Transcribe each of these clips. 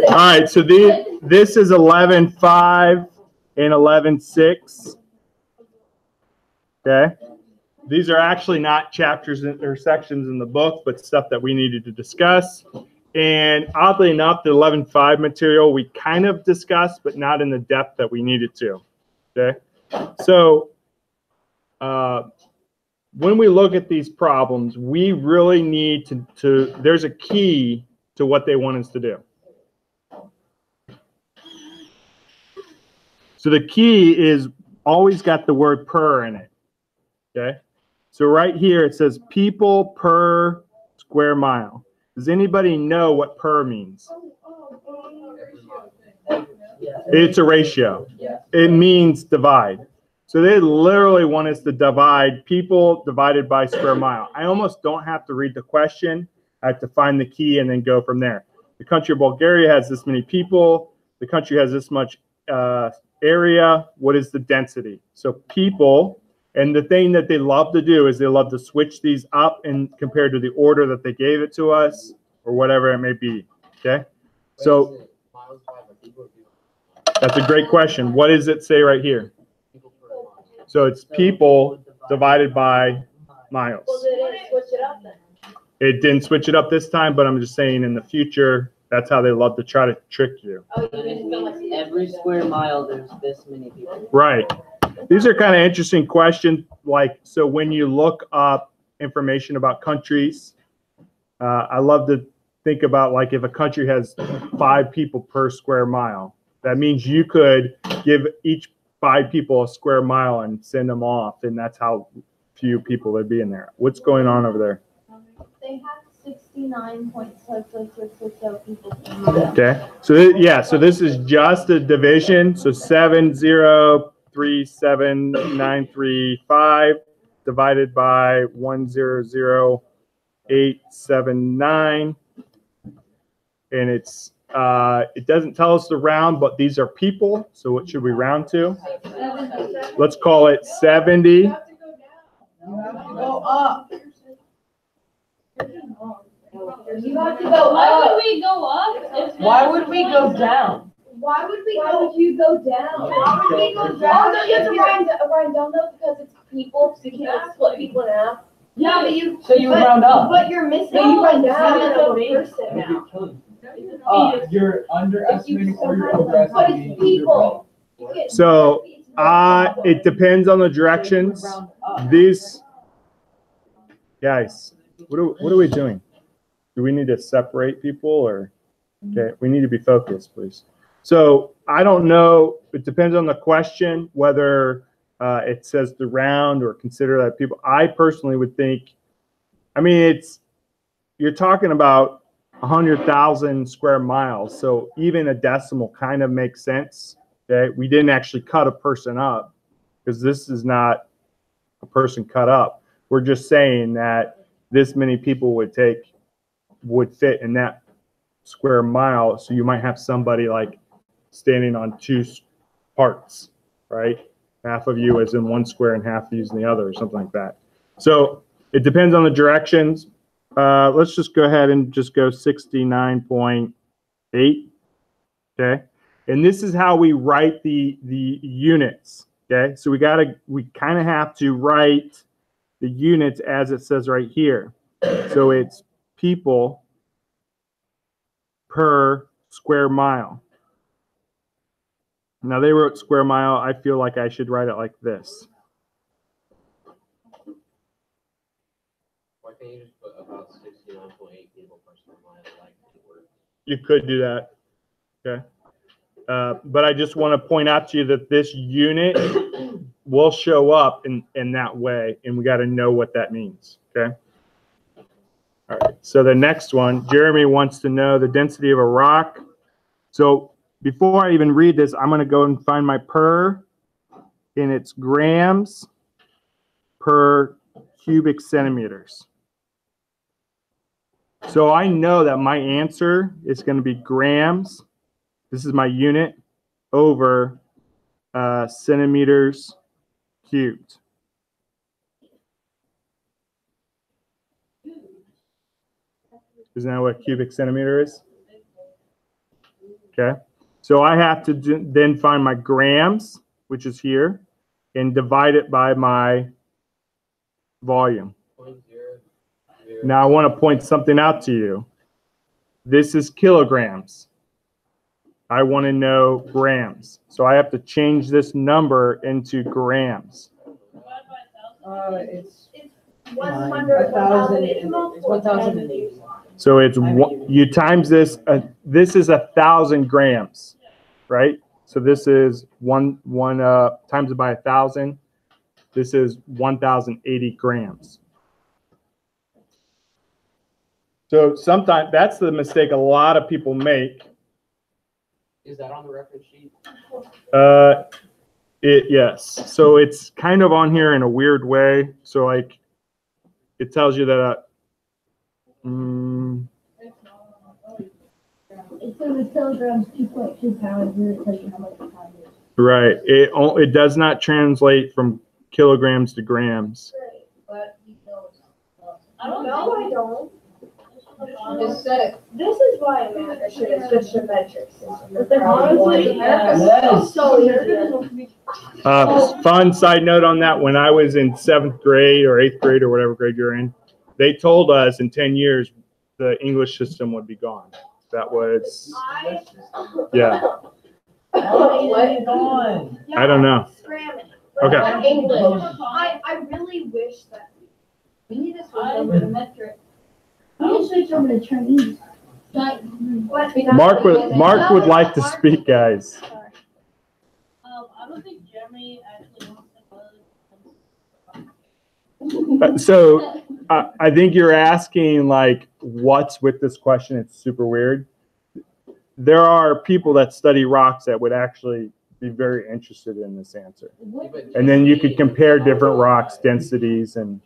All right, so this is 11.5 and 11.6. Okay. These are actually not chapters or sections in the book, but stuff that we needed to discuss. And oddly enough, the 11.5 material we kind of discussed, but not in the depth that we needed to. Okay. So when we look at these problems, we really need to there's a key to what they want us to do. So the key is always got the word per in it. Okay. So right here it says people per square mile. Does anybody know what per means? It's a ratio. It means divide. So they literally want us to divide people divided by square mile. I almost don't have to read the question. I have to find the key and then go from there. The country of Bulgaria has this many people. The country has this much area. What is the density? So people, and the thing that they love to do is they love to switch these up and compared to the order that they gave it to us or whatever it may be. Okay. So that's a great question. What does it say right here? So it's people divided by miles. Well, did it switch it up then? It didn't switch it up this time, but I'm just saying in the future, that's how they love to try to trick you. Oh, you didn't feel like Every square mile, there's this many people. Right. These are kind of interesting questions. Like, so when you look up information about countries, I love to think about like if a country has 5 people per square mile, that means you could give each 5 people a square mile and send them off, and that's how few people would be in there. What's going on over there? they have 69.6660 people. Okay, so yeah, so this is just a division. So 7037935 divided by 100879, and it's it doesn't tell us to round, but these are people. So what should we round to? Let's call it 70. Go up. You have to go Why up. would we go up? Why would we go down? Why would you go down? Why would we go down? Oh, no, you have to round down though because it's people, so you can't split people in half. Yeah, but you. So you round up. But you're missing. No, you round no, down no, as no, a person now. You're underestimating or you're But overestimating. it's people. So it depends on the directions. These guys, what are we doing? Do we need to separate people or? Okay, we need to be focused, please. So I don't know. It depends on the question whether it says to round or consider that people. I personally would think. I mean, you're talking about 100,000 square miles, so even a decimal kind of makes sense. Okay, we didn't actually cut a person up because this is not a person cut up. We're just saying that this many people would fit in that square mile. So you might have somebody like standing on 2 parts, right? Half of you is in one square and half of you is in the other, or something like that. So it depends on the directions. Let's just go ahead and just go 69.8. Okay, and this is how we write the units. Okay, so we kind of have to write the units as it says right here. So it's people per square mile. Now they wrote square mile. I feel like I should write it like this. Why can't you just put about 69.8 people per square mile? Like it works. You could do that. Okay. But I just want to point out to you that this unit will show up in that way, and we got to know what that means. Okay. All right. So the next one, Jeremy wants to know the density of a rock. So before I even read this, I'm going to go and find my per, and it's grams per cubic centimeters. So I know that my answer is going to be grams. This is my unit over centimeters cubed. Isn't that what a cubic centimeter is? Okay. So I have to then find my grams, which is here, and divide it by my volume. 0.0. Now I want to point something out to you. This is kilograms. I want to know grams. So I have to change this number into grams. It's 100, 1,000. it's It's multiple 1,080. So it's you times this. This is 1,000 grams, right? So this is one times it by 1,000. This is 1,080 grams. So sometimes that's the mistake a lot of people make. Is that on the reference sheet? Yes. So it's kind of on here in a weird way. So like, it tells you that. It says a kilogram's 2.2 pounds, and it tells you how much a pound is. Right. It does not translate from kilograms to grams. But you don't. I don't No, think- I don't. Just said This is why America should have switched to metric system. Honestly, America's yes. so easy. Fun side note on that: when I was in 7th grade or 8th grade or whatever grade you're in, they told us in 10 years the English system would be gone. That was yeah. Oh, what? Gone. I don't know. Scram it. Okay. English. I really wish that we need to switch over to metric. We need to switch over to Chinese. Mark would like to speak, guys. I don't think Jeremy actually wants to. So I think you're asking like, what's with this question? It's super weird. There are people that study rocks that would actually be very interested in this answer. And then you could compare different rocks, densities, and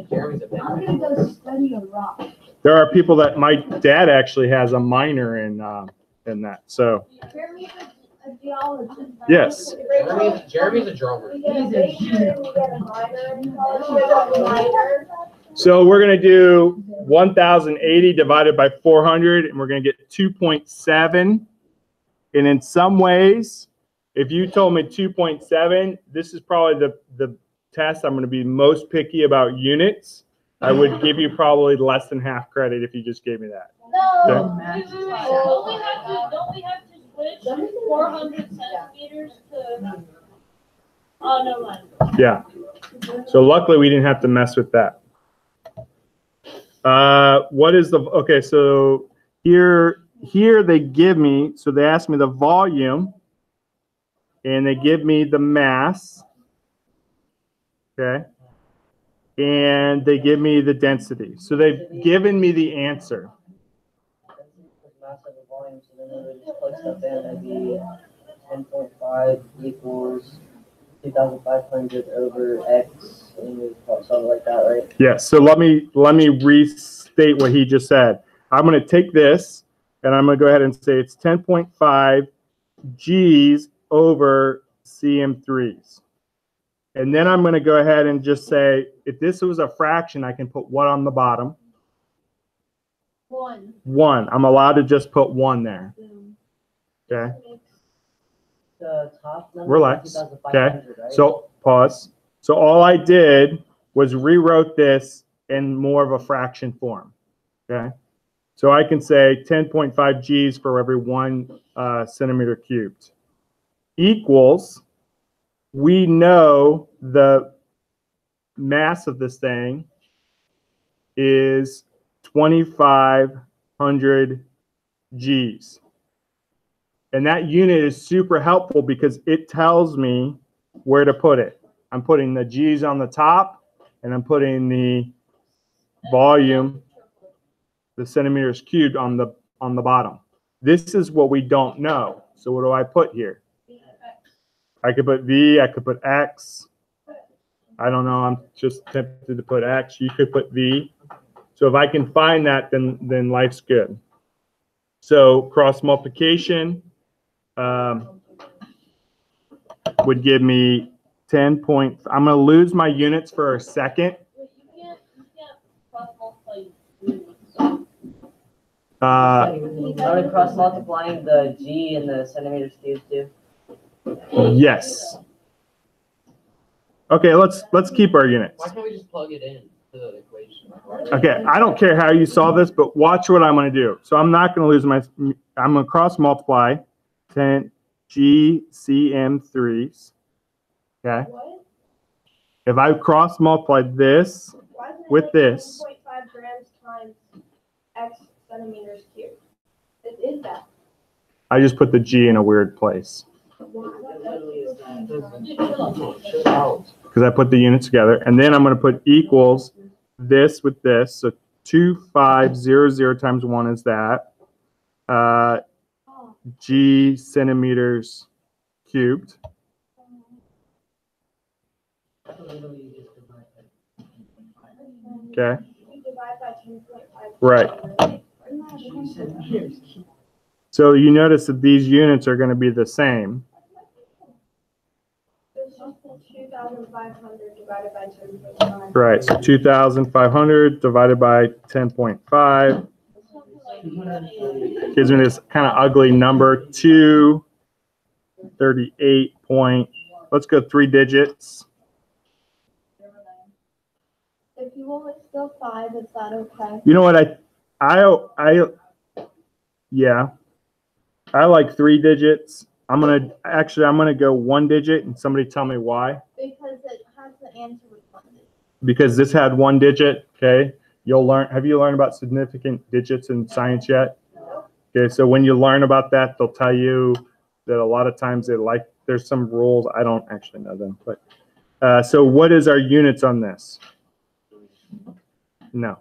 Jeremy's a big I'm gonna go study a rock. there are people that my dad actually has a minor in that. So Jeremy's a geologist. yes. Jeremy's a drummer. We get a major and we get a minor in college. We get a minor. So we're going to do 1,080 divided by 400, and we're going to get 2.7. And in some ways, if you told me 2.7, this is probably the test I'm going to be most picky about units. I would give you probably less than half credit if you just gave me that. No. Don't we have to switch 400 centimeters to? Oh, no mind. Yeah. So luckily we didn't have to mess with that. What is the, okay, so here they give me, so they ask me the volume and they give me the mass, okay, and they give me the density. So they've given me the answer. Mass of the volume, so then they would just plug stuff in, that'd be 10.5 equals 2,500 over X, and we solve it like that, right? Yes, so let me restate what he just said. I'm going to take this and I'm going to go ahead and say it's 10.5 G's over CM3s. And then I'm going to go ahead and just say, if this was a fraction, I can put what on the bottom? 1. 1. I'm allowed to just put 1 there. Okay. The top number Relax. is 2,500, right? So pause. So all I did was rewrote this in more of a fraction form. Okay. So I can say 10.5 G's for every 1 centimeter cubed equals, we know the mass of this thing is 2,500 G's. And that unit is super helpful because it tells me where to put it. I'm putting the G's on the top, and I'm putting the volume, the centimeters cubed, on the bottom. This is what we don't know. So what do I put here? I could put V, I could put X. I don't know, I'm just tempted to put X. You could put V. So if I can find that, then life's good. So cross multiplication would give me 10 point. I'm going to lose my units for a second. Are we cross multiplying the G and the centimeters cubed too? Yes. Okay, let's keep our units. Why can't we just plug it in to the equation? Okay, I don't care how you solve this, but watch what I'm going to do. So I'm not going to lose my, I'm going to cross multiply 10 GCM3s. Okay. What? If I cross multiply this Why isn't it with like this, 1.5 grams times X centimeters cubed? It is that. I just put the G in a weird place Chill out. because I put the units together. And then I'm going to put equals this with this. So 2500 times 1 is that. G centimeters cubed. Okay. You divide by 10.5. Right. So you notice that these units are going to be the same. It's just 2,500 divided by 10.5. Right. So 2,500 divided by 10.5 gives me this kind of ugly number, 238 point. Let's go 3 digits. If you want it still 5, is that okay? You know what? Yeah. I like 3 digits. I'm gonna go 1 digit, and somebody tell me why. Because it has the answer with 1. Because this had 1 digit. Okay. You'll learn. Have you learned about significant digits in science yet? Okay. So when you learn about that, they'll tell you that a lot of times there's some rules. I don't actually know them, but so what is our units on this? No.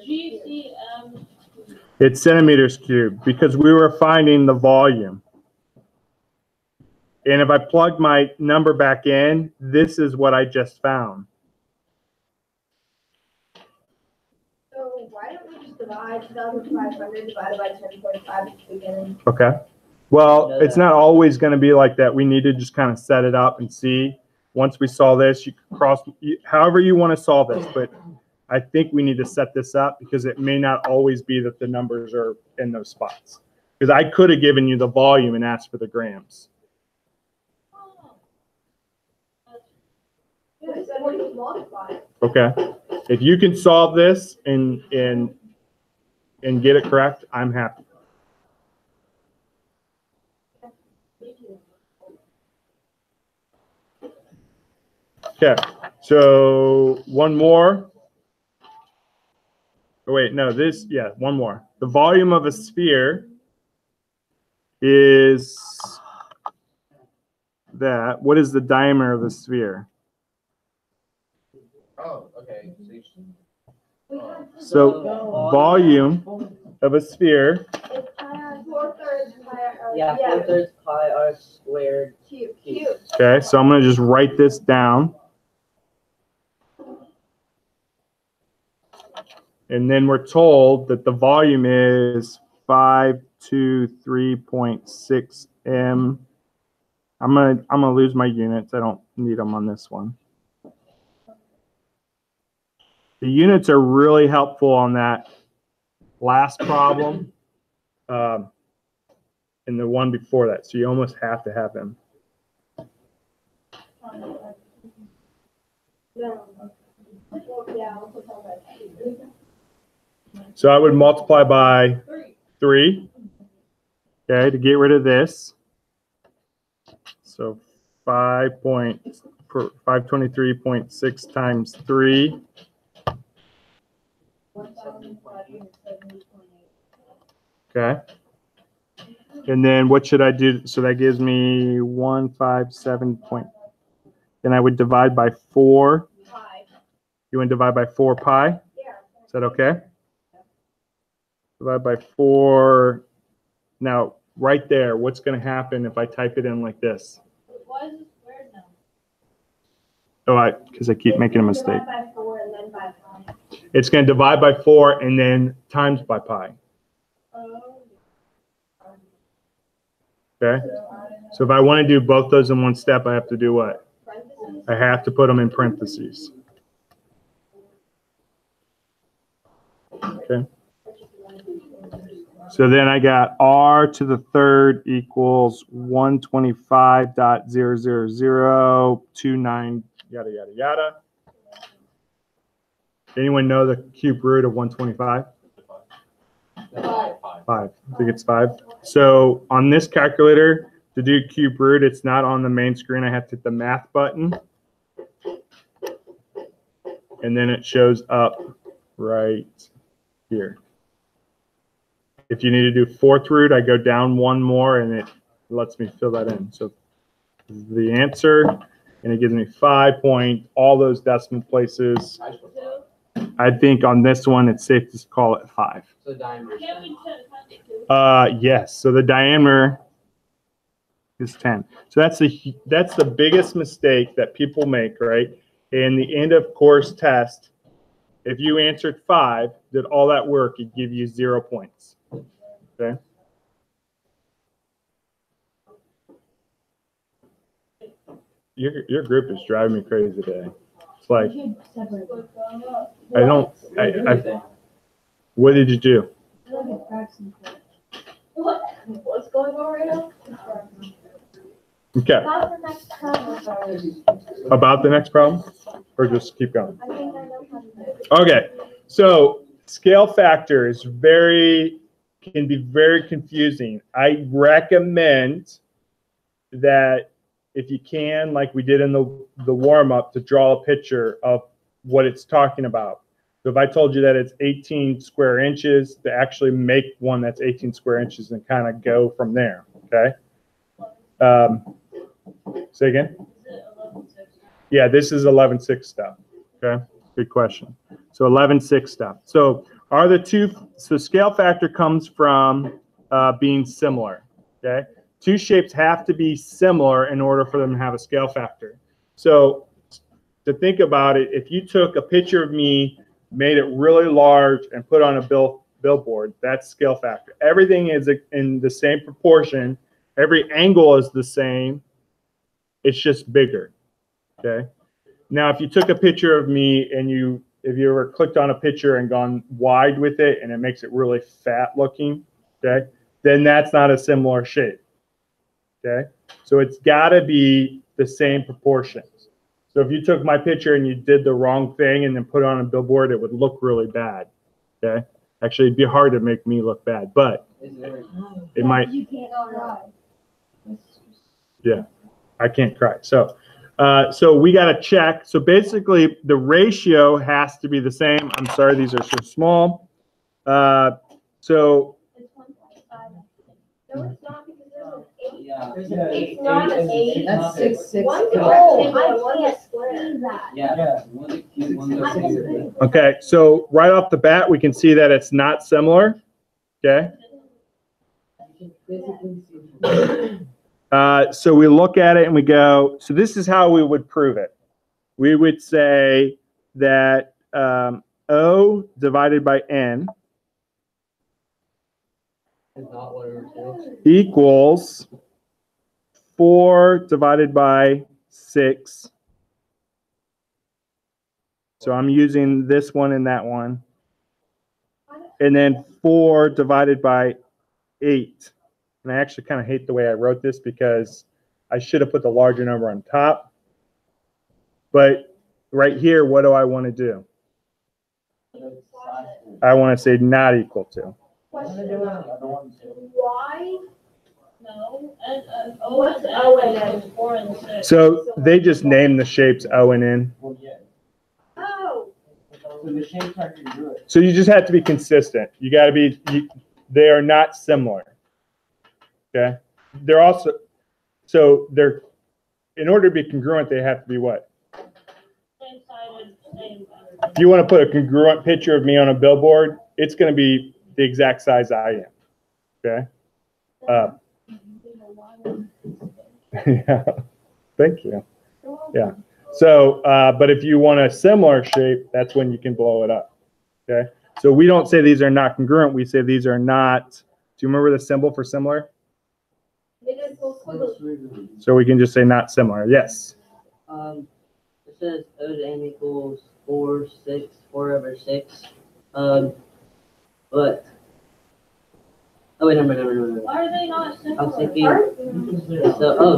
GCM. It's centimeters cubed because we were finding the volume. And if I plug my number back in, this is what I just found. So why don't we just divide 2,500 divided by 10.5 at the beginning? Okay. Well, it's not always going to be like that. We need to just kind of set it up and see. Once we solve this, you can cross, however you want to solve this, but I think we need to set this up because it may not always be that the numbers are in those spots. Because I could have given you the volume and asked for the grams. Because then we just multiply. Okay. If you can solve this and get it correct, I'm happy. Okay. So one more. Oh, wait, no, one more. The volume of a sphere is that. What is the diameter of the sphere? Oh, okay. So volume of a sphere. It's pi r 4/3 pi r. Yeah, 4/3 pi r squared. Cube. Okay, so I'm going to just write this down. And then we're told that the volume is 523.6 m. I'm gonna lose my units. I don't need them on this one. The units are really helpful on that last problem and the one before that. So you almost have to have them. So I would multiply by 3, okay, to get rid of this. So 523.6 times 3. Okay. And then what should I do? So that gives me 157 point. Then I would divide by 4. You want to divide by 4 pi? Yeah. Is that okay? Divide by 4. Now, right there, what's going to happen if I type it in like this? Why is it squared now? Oh, because I keep making a mistake. Divide by 4 and then by pi. It's going to divide by 4 and then times by pi. Okay? So if I want to do both those in one step, I have to do what? I have to put them in parentheses. Okay? So then I got r to the third equals 125.00029, yada, yada, yada. Anyone know the cube root of 125? 5. I think it's 5. So on this calculator, to do cube root, it's not on the main screen. I have to hit the math button. And then it shows up right here. If you need to do fourth root, I go down one more and it lets me fill that in. So the answer, and it gives me 5 point, all those decimal places. I think on this one, it's safe to call it 5. So diameter. Can't we check Yes. So the diameter is 10. So that's the biggest mistake that people make, right? In the end of course test, if you answered 5, did all that work, it'd give you 0 points. Okay. Your group is driving me crazy today. It's like I what did you do? What's going on right now? Okay. About the next problem. About the next problem? Or just keep going? I think I know how to do it. Okay. So scale factor is can be very confusing. I recommend that if you can, like we did in the warm-up, to draw a picture of what it's talking about. So if I told you that it's 18 square inches, to actually make one that's 18 square inches and kind of go from there, okay? Say again? Yeah, this is 11.6 stuff, okay? Good question. So 11.6 stuff. So so scale factor comes from being similar, okay? Two shapes have to be similar in order for them to have a scale factor. So to think about it, if you took a picture of me, made it really large, and put on a billboard, that's scale factor. Everything is in the same proportion. Every angle is the same. It's just bigger, okay? Now, if you took a picture of me and if you ever clicked on a picture and gone wide with it and it makes it really fat looking, okay, then that's not a similar shape, okay? So it's got to be the same proportions. So if you took my picture and you did the wrong thing and then put it on a billboard, it would look really bad, okay? Actually, it'd be hard to make me look bad, but it might. You can't cry. Yeah, I can't cry. So we got to check. So basically, the ratio has to be the same. I'm sorry, these are so small. So It's 1.5. No, it's not because there's an 8. Yeah. It's not an 8. That's 6. One's Yeah. I can't see that. Yeah. One cube, one I goes can here. okay, so right off the bat, we can see that it's not similar. Okay. So we look at it and we go, so this is how we would prove it. We would say that O divided by N Is not 1 over 2. equals 4 divided by 6. So I'm using this one and that one. And then 4 divided by 8. And I actually kind of hate the way I wrote this because I should have put the larger number on top. But right here, what do I want to do? I want to say not equal to. Question. Why? No, and What's O and N? 4 and 6. So they just name the shapes O and N. Well, yeah. Oh. So the shapes are congruent. So you just have to be consistent. You got to be, they are not similar. Okay. They're also, so they're, in order to be congruent, they have to be what? Same sided, same. If you want to put a congruent picture of me on a billboard, it's going to be the exact size I am. Okay. Yeah. Thank you. Yeah. So, but if you want a similar shape, that's when you can blow it up. Okay. So we don't say these are not congruent. We say these are not. Do you remember the symbol for similar? It is so squiggly. So we can just say not similar. Yes. It says O to N equals 4 over 6. But Oh wait, no. Why are they not I was similar? thinking, so the O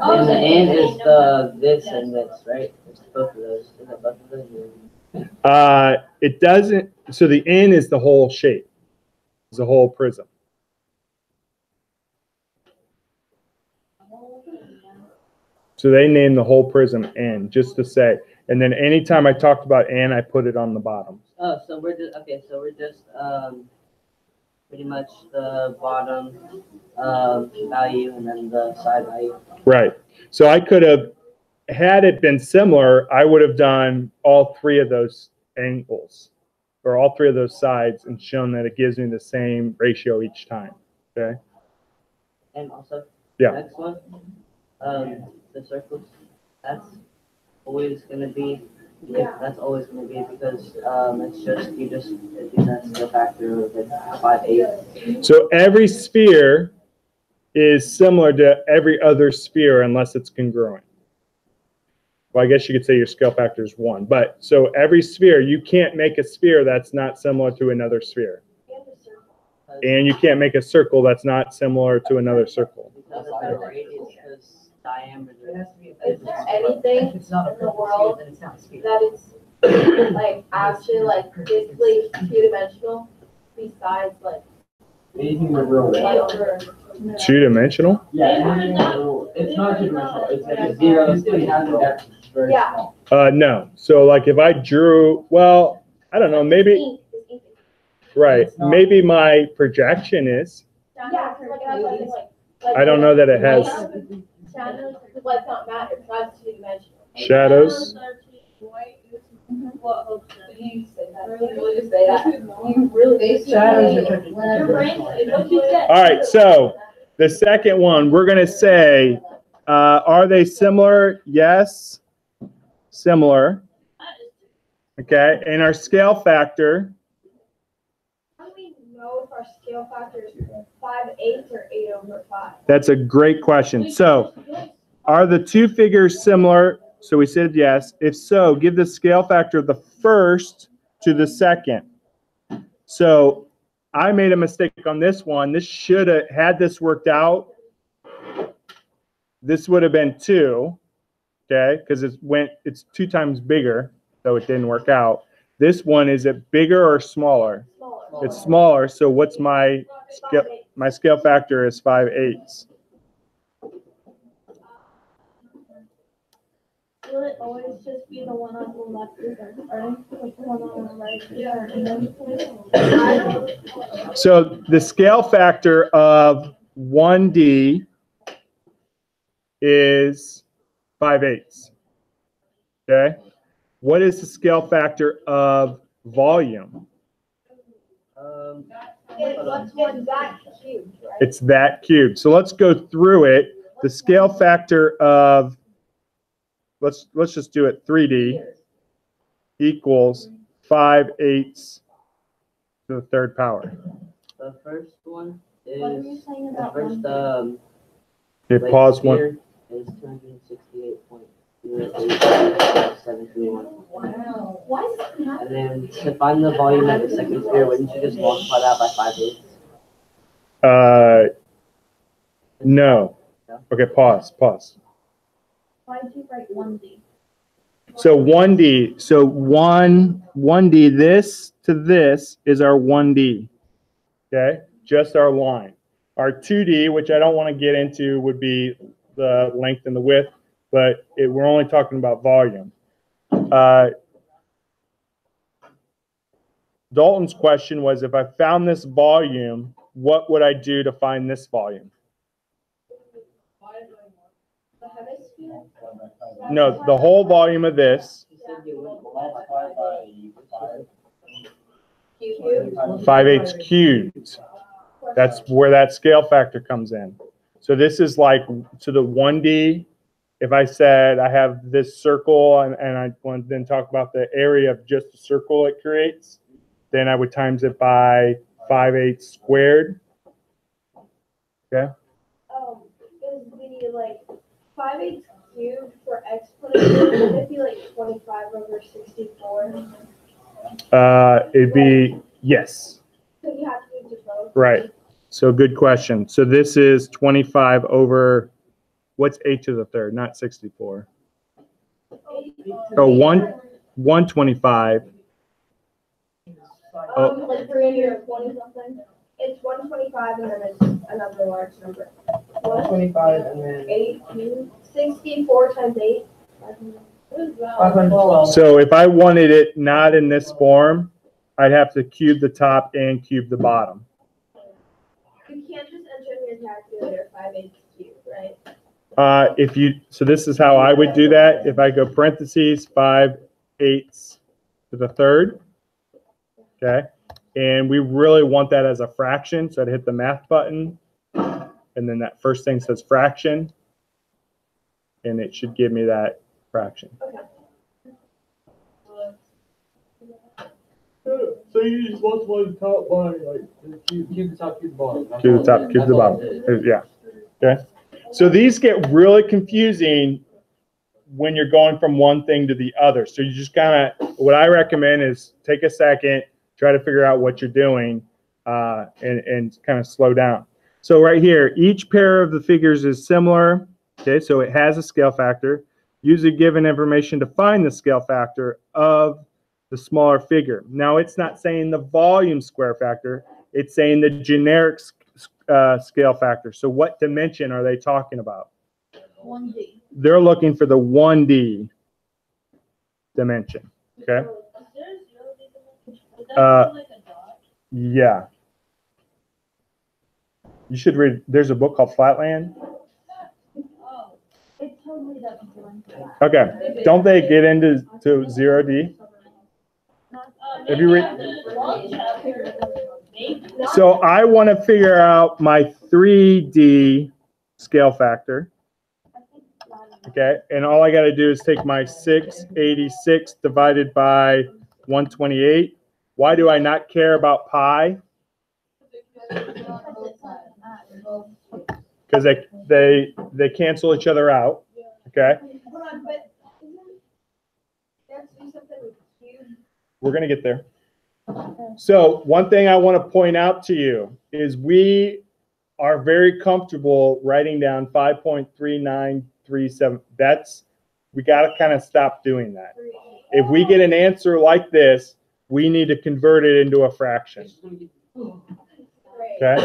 and the N is the this and this, right? It's both of those. Is that both of those? It doesn't, so the N is the whole shape. It's the whole prism. So they named the whole prism N, just to say. And then anytime I talked about N, I put it on the bottom. Oh, so we're just pretty much the bottom value and then the side value. Right. So I could have, had it been similar, I would have done all three of those angles or all three of those sides and shown that it gives me the same ratio each time. Okay. And also, Yeah. next one, the circles. That's always gonna be. Yeah, that's always gonna be because it's just that's the factor of 5/8. So every sphere is similar to every other sphere unless it's congruent. Well, I guess you could say your scale factor is 1. But so every sphere, you can't make a sphere that's not similar to another sphere. And you can't make a circle that's not similar to another circle. Because of the radius, because diameter. Is there anything If it's not a in the perfect world sphere, then it's not a sphere. that is like actually like physically two-dimensional besides like Anything with real weight. over? Two-dimensional? Yeah, anything with real, it's not two-dimensional, it's like a zero, it's three hundred, that's very Yeah. small. No. So like if I drew, well, I don't know, maybe, Ink is ink. right. Maybe my projection is. Yeah, 'cause like I was like I don't know that it has shadows, let's not matter, it's not two-dimensional. shadows. What hope that? You said that, you really just say that. You really. Shadows are tricky. Your brain, what you said. All right, so the second one, we're going to say, are they similar? Yes, similar. Okay, and our scale factor, How do we know if our scale factor is 5/8 or 8/5? that's a great question. So are the two figures similar? So we said yes. If so, give the scale factor of the first to the second. So I made a mistake on this one. This should have, had this worked out, this would have been 2, okay? Because it's 2 times bigger, so it didn't work out. This one, is it bigger or smaller? Smaller. It's smaller, so what's my scale? My scale factor is 5/8. Will it always just be the one on the left or like the one on the right? Yeah. And then. So the scale factor of 1D is 5/8. Okay. What is the scale factor of volume? It's that cubed, right? It's that cubed. So let's go through it. The scale factor of, let's just do it 3D, equals 5/8 to the third power. The first one is What were you saying the about first one? Okay, pause one. sphere is 268.08731. Wow. Why is that happening? And then to find the volume of the second sphere, wouldn't you just multiply that by 5/8? No. Okay, pause. Why did you write 1D? So 1D, so 1D, this to this is our 1D, okay? Just our line. Our 2D, which I don't want to get into, would be the length and the width, but we're only talking about volume. Dalton's question was, if I found this volume, what would I do to find this volume? The hemisphere? No, the whole volume of this, You said you would Multiply by 5. 5/8 cubed. That's where that scale factor comes in. So this is like to the 1D. If I said I have this circle and I want to then talk about the area of just the circle it creates, then I would times it by 5/8 squared. Okay. Is the like 5/8 cubed for exponential, would it be like 25/64? It'd be, yes. So you have to do to both. Right. So good question. So this is 25 over, what's 8 to the third, not 64? Oh, 125. Oh, Like 320 something. It's 125 and then it's another large number. 125 and then 64 times 8. 512. so if I wanted it not in this form, I'd have to cube the top and cube the bottom. You can't just enter in your calculator 5/8 cubed, right? So this is how I would do that. If I go parentheses 5/8 to the third, okay? And we really want that as a fraction, so I'd hit the math button, and then that first thing says fraction, and it should give me that fraction. So you just multiply the top by like cube the top, cube the bottom. Cube the top, cube the bottom. Yeah. Okay. So these get really confusing when you're going from one thing to the other. So you just kind of, what I recommend is take a second, try to figure out what you're doing, and kind of slow down. So right here, each pair of the figures is similar. Okay, so it has a scale factor. Use the given information to find the scale factor of the smaller figure. Now, it's not saying the volume square factor. It's saying the generic scale factor. So what dimension are they talking about? 1D. They're looking for the 1D dimension. Okay. Yeah. You should read, there's a book called Flatland. It totally doesn't do anything. Okay. Don't they get into 0D? Have you read? So I want to figure out my 3D scale factor. Okay. And all I got to do is take my 686 divided by 128. Why do I not care about pi? Because they cancel each other out. Okay. Hold on, but isn't that do something with cube? We're going to get there. So one thing I want to point out to you is we are very comfortable writing down 5.3937. We got to kind of stop doing that. If we get an answer like this, we need to convert it into a fraction. Okay?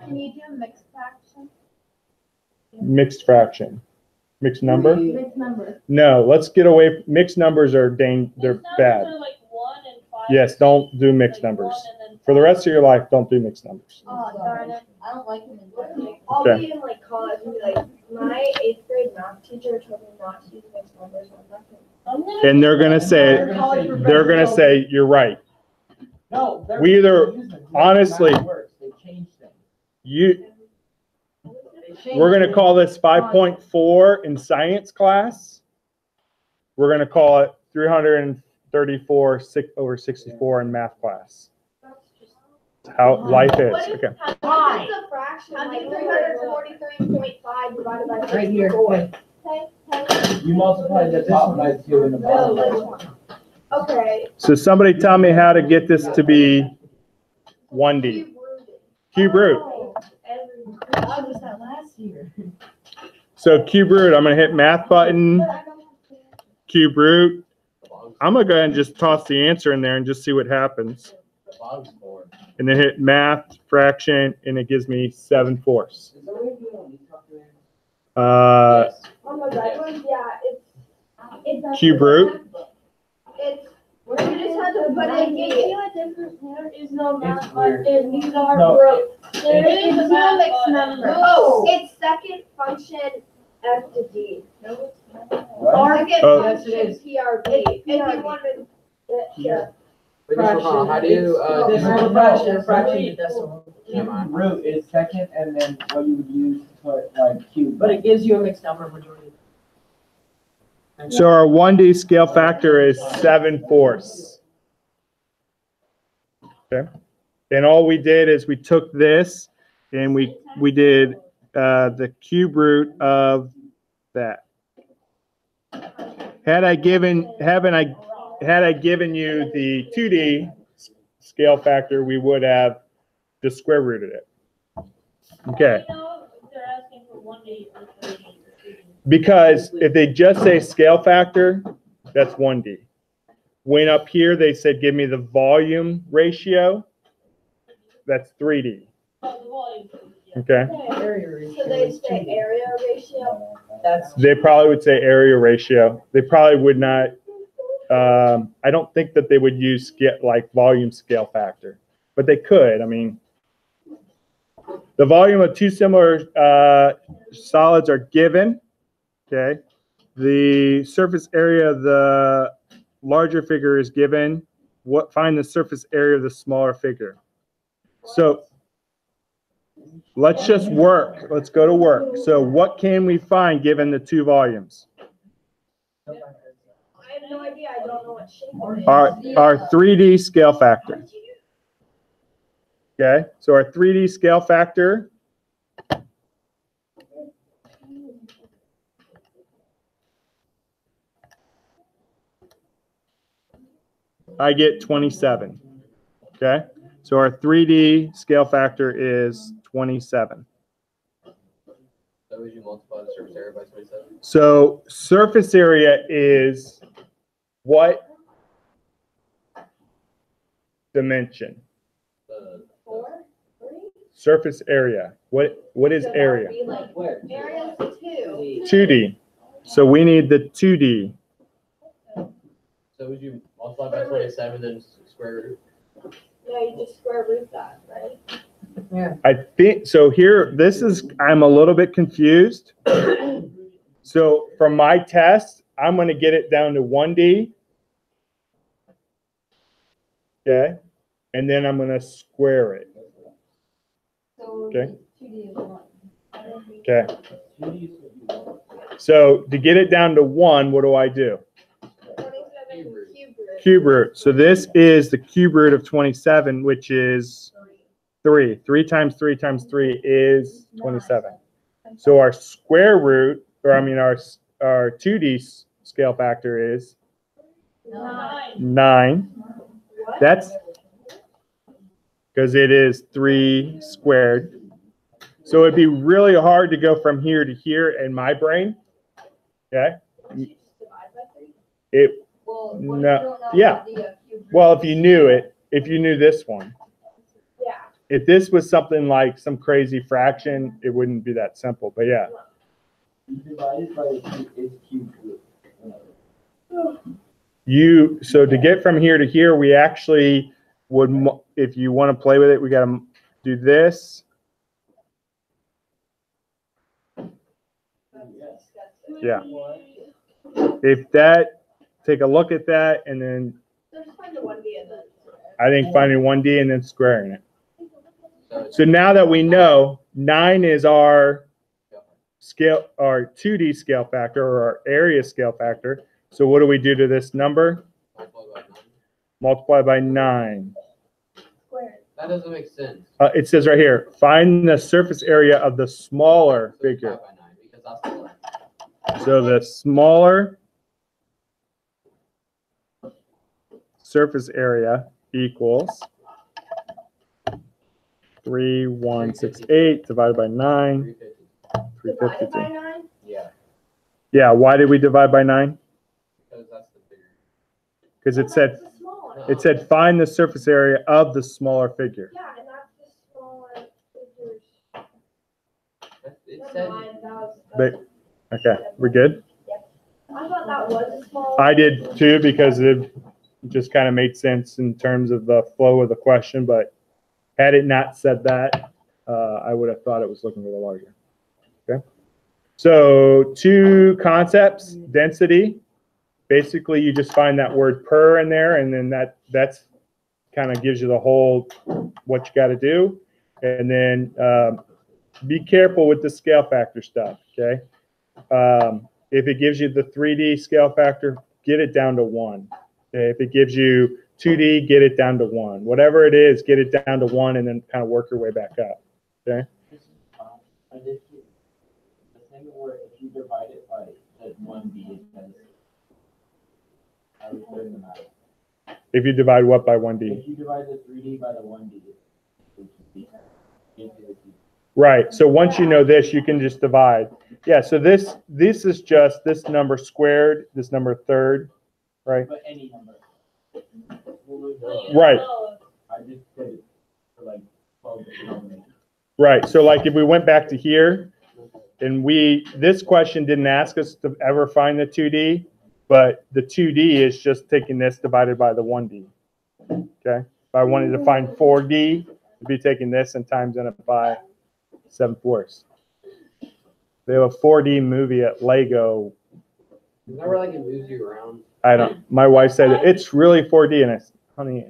Can you do mixed fraction? Mixed fraction. Mixed number? Mixed number. No, let's get away. Mixed numbers are they're bad. Yes, don't do mixed numbers. For the rest of your life, don't do mixed numbers. Oh, darn it. I don't like them. I'll Okay. be in like college and be like, my 8th grade math teacher told me not to use mixed numbers. I'm not gonna. And they're gonna say you're right. No, they're We either- using it. honestly- Math works. They changed things. We're gonna call this 5.4 in science class. We're gonna call it 334 over 64 in math class. That's how life is. Okay. Why? It's a fraction, like 343.5 divided by Right here. 64. You multiply the top by 2 and the bottom. Okay. So somebody tell me how to get this to be 1D. Cube root. I was that last year. So cube root, I'm gonna hit math button, cube root. I'm gonna go ahead and just toss the answer in there and just see what happens. And then hit math fraction, and it gives me 7/4. Is that what you're doing on these calculators? Uh, Oh my god, yeah, it's. cube root. It's, you just have to put in the. There is no math It's weird. button, these are No. broke. There is It's a no math mixed button. number. No. Oh, it's second function F to D. What? Second Oh. Yes, it function is. PRD. If you wanted it to. Wait, Mr. Hall, how do you, Decimal fraction, fraction to decimal. root is second, and then what you would use to put like cube. But it gives you a mixed number majority. So our 1D scale factor is 7/4. Okay. And all we did is we took this and we did the cube root of that. Had I given you the 2D scale factor, we would have just square rooted it. Okay. You know, they're asking for 1D or 3D. Because if they just say scale factor, that's 1D. When up here they said, give me the volume ratio, that's 3D. Oh, the volume. Yeah. Okay. Area ratio So they is say 2D. area ratio. That's. They probably would say area ratio. They probably would not. I don't think that they would use like volume scale factor, but they could. I mean, the volume of two similar solids are given. Okay. The surface area of the larger figure is given. Find the surface area of the smaller figure. So let's just work. Let's go to work. So what can we find given the two volumes? I have no idea. I don't know what shape it is. Our 3D scale factor. Okay, so our 3D scale factor I get 27. Okay, so our 3D scale factor is 27. So would you multiply the surface area by 27? So surface area is what dimension? The 4, 3. Surface area. What is So that would area? be like Where? area 2. 2D. So we need the 2D. So would you multiply by 27 then square root? No, you just square root that, right? I think so. Here, I'm a little bit confused. So from my test, I'm going to get it down to 1D. Okay. And then I'm going to square it. Okay. Okay. So to get it down to 1, what do I do? 27 cube root. Cube root. So this is the cube root of 27, which is 3. 3 times 3 times 3 is 27. So our square root, or I mean our 2D scale factor is 9. 9. What? That's because it is 3 squared. So it'd be really hard to go from here to here in my brain. Okay. Did you just divide by 3? It Well, no. Yeah. Well, if you knew this one. Yeah. If this was something like some crazy fraction, it wouldn't be that simple. But yeah. You divide it by its cube root. So to get from here to here, we actually would, if you want to play with it, we got to do this. Yeah. If that, take a look at that, and then So just find the 1D and then. I think finding 1D and then squaring it. So now that we know 9 is our scale, our 2D scale factor, or our area scale factor. So what do we do to this number? Multiply by 9. Square. That doesn't make sense. It says right here, find the surface area of the smaller figure. Divide by 9 because that's the left. So the smaller surface area equals 3168 divided by 9, 350. Divided by 352. 9? Yeah, Yeah, why did we divide by 9? because that's the bigger. Because it said That's the small one. it said find the surface area of the smaller figure. Yeah, and that's the smaller figures. It Never said, mind, that was. But okay, we're good. I thought that was a small. I did too because it just kind of made sense in terms of the flow of the question. But had it not said that, I would have thought it was looking a little larger. Okay. So 2 concepts: density. Basically, you just find that word per in there, and then that's kind of gives you the whole what you got to do. And then be careful with the scale factor stuff. Okay. If it gives you the 3D scale factor, get it down to 1. Okay? If it gives you 2D, get it down to 1. Whatever it is, get it down to 1 and then kind of work your way back up. Okay? I did the thing where if you divide it by the 1D, it says, I was doing the math. If you divide what by 1D? If you divide the 3D by the 1D, it would be Right, so once you know this, you can just divide. Yeah, so this is just this number squared, this number third, right? But any number. But you Right. know, I just did it for like 12 denominations. Right, so like if we went back to here, and this question didn't ask us to ever find the 2D, but the 2D is just taking this divided by the 1D. Okay, if I wanted to find 4D, it'd be taking this and times it by 7/4. They have a 4D movie at Lego. Is that where like it moves you around? My wife said it's really 4D, and I said, honey,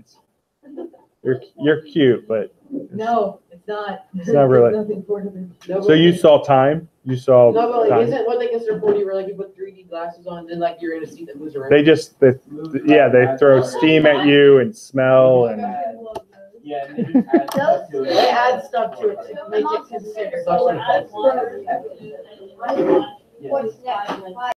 you're cute, but No, it's not. It's not really. There's nothing for them. No, so you saw time. You saw No, but like, time. isn't what they consider 4D where like you put 3D glasses on, then like you're in a seat that moves around? They throw steam at you and smell and. Yeah, and then you add stuff to it. They add stuff to it to make it considered. add one, Yeah. What's next?